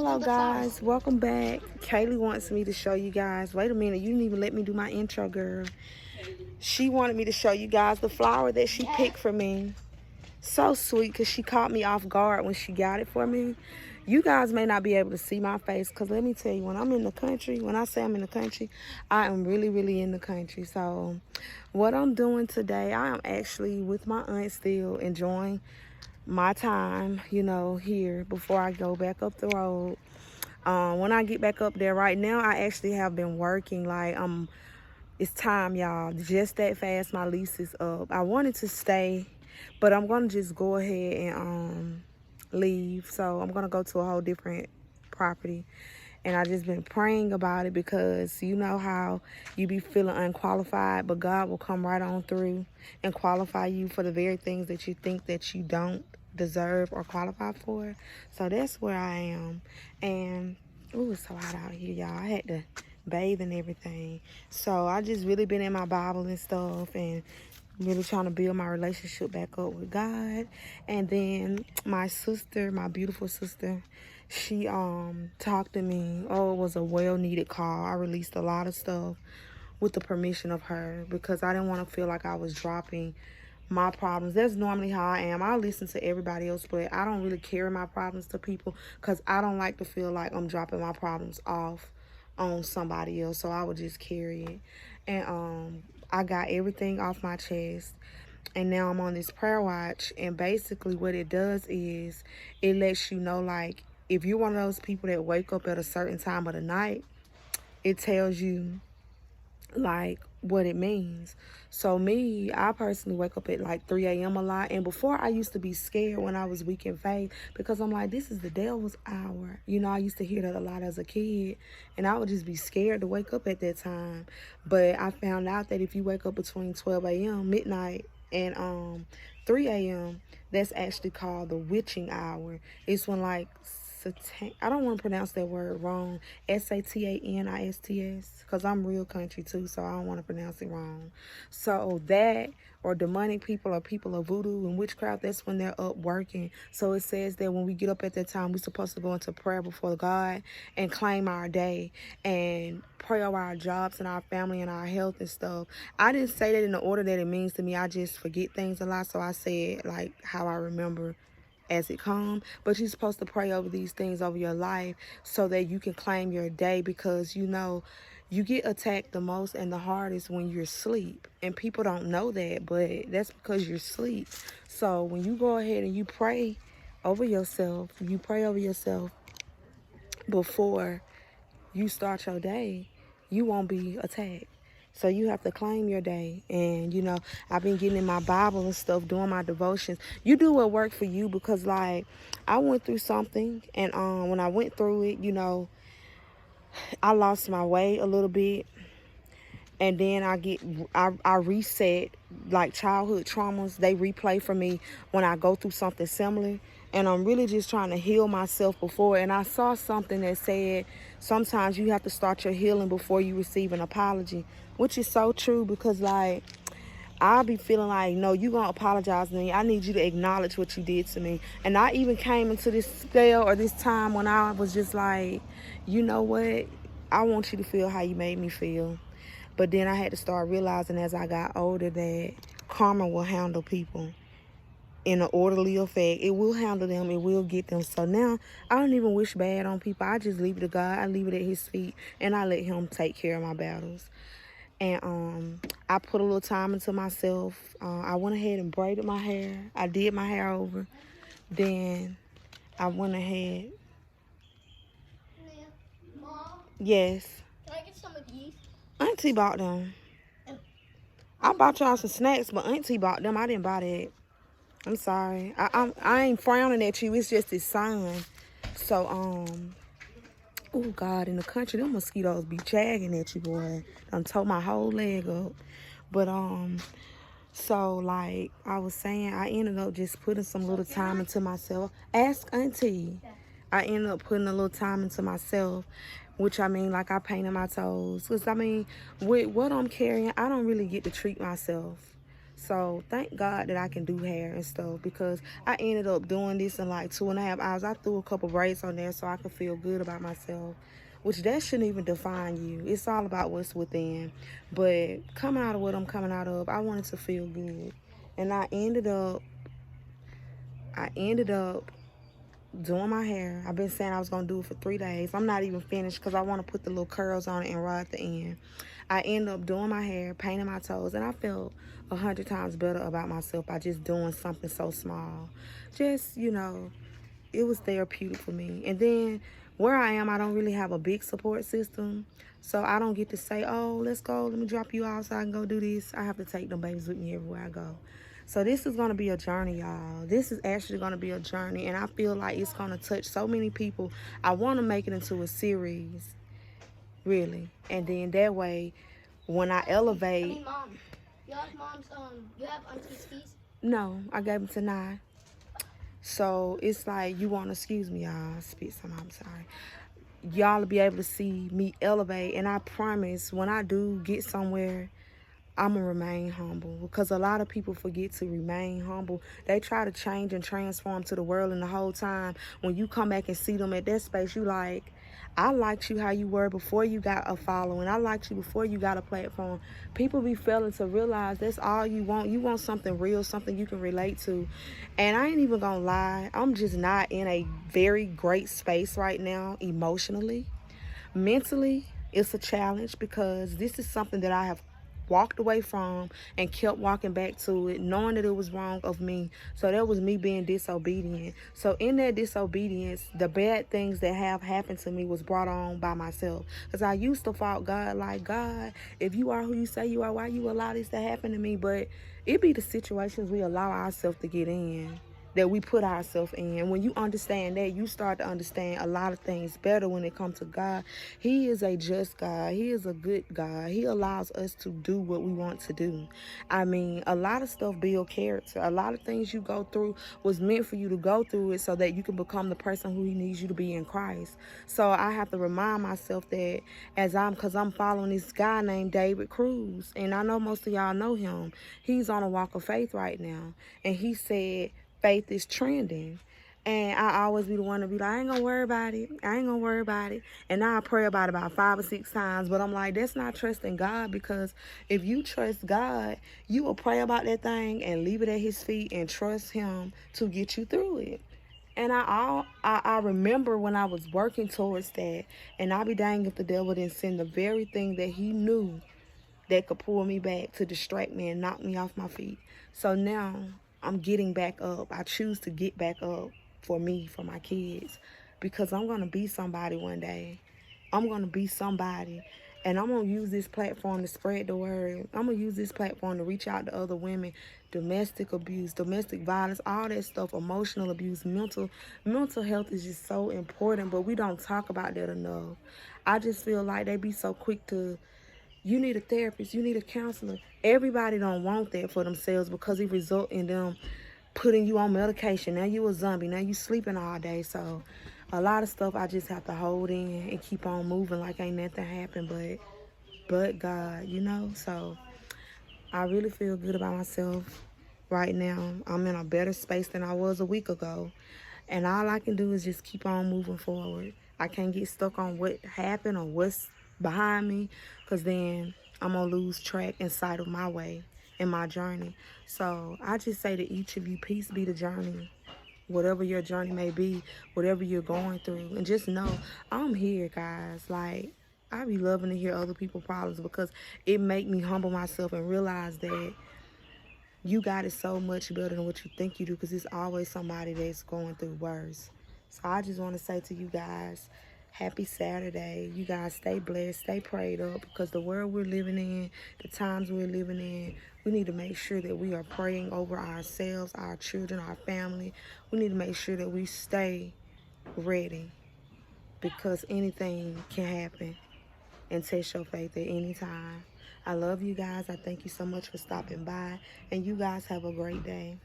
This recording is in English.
Hello guys, welcome back. Kaylee wants me to show you guys. Wait a minute, you didn't even let me do my intro, girl. She wanted me to show you guys the flower that she picked for me. So sweet, because she caught me off guard when she got it for me. You guys may not be able to see my face, because let me tell you, when I'm in the country, when I say I'm in the country, I am really, really in the country. So what I'm doing today, I am actually with my aunt still enjoying my time, you know, here before I go back up the road. When I get back up there right now, I actually have been working like it's time, y'all. Just that fast my lease is up. I wanted to stay, but I'm gonna just go ahead and leave. So I'm gonna go to a whole different property. And I just been praying about it, because you know how you be feeling unqualified, but God will come right on through and qualify you for the very things that you think that you don't deserve or qualify for. So that's where I am. And ooh, it's so hot out here, y'all. I had to bathe and everything. So I just really been in my Bible and stuff, and really trying to build my relationship back up with God. And then my sister, my beautiful sister, she talked to me. Oh, it was a well-needed call. I released a lot of stuff with the permission of her, because I didn't want to feel like I was dropping my problems. That's normally how I am. I listen to everybody else, but I don't really carry my problems to people, because I don't like to feel like I'm dropping my problems off on somebody else. So I would just carry it. And I got everything off my chest, and now I'm on this prayer watch. And basically what it does is it lets you know, like, if you're one of those people that wake up at a certain time of the night, it tells you like what it means. So me, I personally wake up at like 3 a.m. a lot. And before, I used to be scared when I was weak in faith, because I'm like, this is the devil's hour. You know, I used to hear that a lot as a kid, and I would just be scared to wake up at that time. But I found out that if you wake up between 12 a.m., midnight, and 3 a.m., that's actually called the witching hour. It's when like I don't want to pronounce that word wrong. Satanistis, because I'm real country too, so I don't want to pronounce it wrong. So that, or demonic people, or people of voodoo and witchcraft, that's when they're up working. So it says that when we get up at that time, we're supposed to go into prayer before God and claim our day and pray over our jobs and our family and our health and stuff. I didn't say that in the order that it means to me. I just forget things a lot, so I say it like how I remember as it comes. But you're supposed to pray over these things over your life so that you can claim your day, because you know you get attacked the most and the hardest when you're asleep, and people don't know that, but that's because you're asleep. So when you go ahead and you pray over yourself, before you start your day, you won't be attacked. So you have to claim your day. And, you know, I've been getting in my Bible and stuff, doing my devotions. You do what works for you, because, like, I went through something. And when I went through it, you know, I lost my way a little bit. And then I reset, like childhood traumas. They replay for me when I go through something similar. And I'm really just trying to heal myself before. And I saw something that said sometimes you have to start your healing before you receive an apology, which is so true, because like I'll be feeling like, no, you gonna apologize to me. I need you to acknowledge what you did to me. And I even came into this scale or this time when I was just like, you know what? I want you to feel how you made me feel. But then I had to start realizing as I got older that karma will handle people in an orderly effect. It will handle them. It will get them. So now I don't even wish bad on people. I just leave it to God. I leave it at his feet, and I let him take care of my battles. And I put a little time into myself. I went ahead and braided my hair. I did my hair over. Then I went ahead. Mom, Yes. can I get some of these? Auntie bought them. I bought y'all some snacks, but Auntie bought them. I didn't buy that. I'm sorry. I ain't frowning at you. It's just his son. So, oh God, in the country, them mosquitoes be jagging at you, boy. Done tore my whole leg up. But, so like I was saying, I ended up just putting some little time into myself. Ask Auntie. I ended up putting a little time into myself, which I mean, like I painted my toes. Because I mean, with what I'm carrying, I don't really get to treat myself. So thank God that I can do hair and stuff, because I ended up doing this in like 2.5 hours. I threw a couple braids on there so I could feel good about myself, which that shouldn't even define you. It's all about what's within. But coming out of what I'm coming out of, I wanted to feel good. And I ended up doing my hair. I've been saying I was going to do it for 3 days. I'm not even finished because I want to put the little curls on it and ride at the end. I ended up doing my hair, painting my toes, and I felt 100 times better about myself by just doing something so small. Just, it was therapeutic for me. And then where I am, I don't really have a big support system. So I don't get to say, oh, let's go, let me drop you off so I can go do this. I have to take them babies with me everywhere I go. So this is going to be a journey, y'all. This is actually going to be a journey. And I feel like it's going to touch so many people. I want to make it into a series, really. And then that way, when I elevate... Mom, you have you have auntie's keys? No, I gave them to Nye. So it's like, you want to, excuse me, y'all, spit some, I'm sorry. Y'all will be able to see me elevate. And I promise, when I do get somewhere, I'm going to remain humble, because a lot of people forget to remain humble. They try to change and transform to the world, and the whole time when you come back and see them at that space, you like, I liked you how you were before you got a following. I liked you before you got a platform. People be failing to realize that's all you want. You want something real, something you can relate to. And I ain't even gonna lie, I'm just not in a very great space right now emotionally. Mentally, it's a challenge, because this is something that I have walked away from and kept walking back to it, knowing that it was wrong of me. So that was me being disobedient. So in that disobedience, the bad things that have happened to me was brought on by myself, because I used to fault God, like, God, if you are who you say you are, why you allow this to happen to me? But it be the situations we allow ourselves to get in, that we put ourselves in. When you understand that, you start to understand a lot of things better when it comes to God. He is a just God. He is a good God. He allows us to do what we want to do. I mean, a lot of stuff build character. A lot of things you go through was meant for you to go through it so that you can become the person who he needs you to be in Christ. So I have to remind myself that, because I'm following this guy named David Cruz, and I know most of y'all know him. He's on a walk of faith right now. And he said, faith is trending. And I always be the one to be like, I ain't gonna worry about it. I ain't gonna worry about it. And now I pray about it about 5 or 6 times. But I'm like, that's not trusting God, because if you trust God, you will pray about that thing and leave it at his feet and trust him to get you through it. And I remember when I was working towards that, and I be dang if the devil didn't send the very thing that he knew that could pull me back to distract me and knock me off my feet. So now I'm getting back up. I choose to get back up for me, for my kids, because I'm going to be somebody one day. I'm going to be somebody. And I'm going to use this platform to spread the word. I'm going to use this platform to reach out to other women. Domestic abuse, domestic violence, all that stuff, emotional abuse, mental health is just so important, but we don't talk about that enough. I just feel like they be so quick to, you need a therapist, you need a counselor. Everybody don't want that for themselves, because it result in them putting you on medication. Now you a zombie. Now you sleeping all day. So a lot of stuff I just have to hold in and keep on moving like ain't nothing happened, but God, So I really feel good about myself right now. I'm in a better space than I was a week ago. And all I can do is just keep on moving forward. I can't get stuck on what happened or what's behind me, because then I'm going to lose track and sight of my way in my journey. So I just say to each of you, peace be the journey. Whatever your journey may be, whatever you're going through. And just know, I'm here, guys. Like, I be loving to hear other people's problems, because it make me humble myself and realize that you got it so much better than what you think you do, because it's always somebody that's going through worse. So I just want to say to you guys, happy Saturday. You guys stay blessed, stay prayed up, because the world we're living in, the times we're living in, we need to make sure that we are praying over ourselves, our children, our family. We need to make sure that we stay ready, because anything can happen, and test your faith at any time. I love you guys. I thank you so much for stopping by, and you guys have a great day.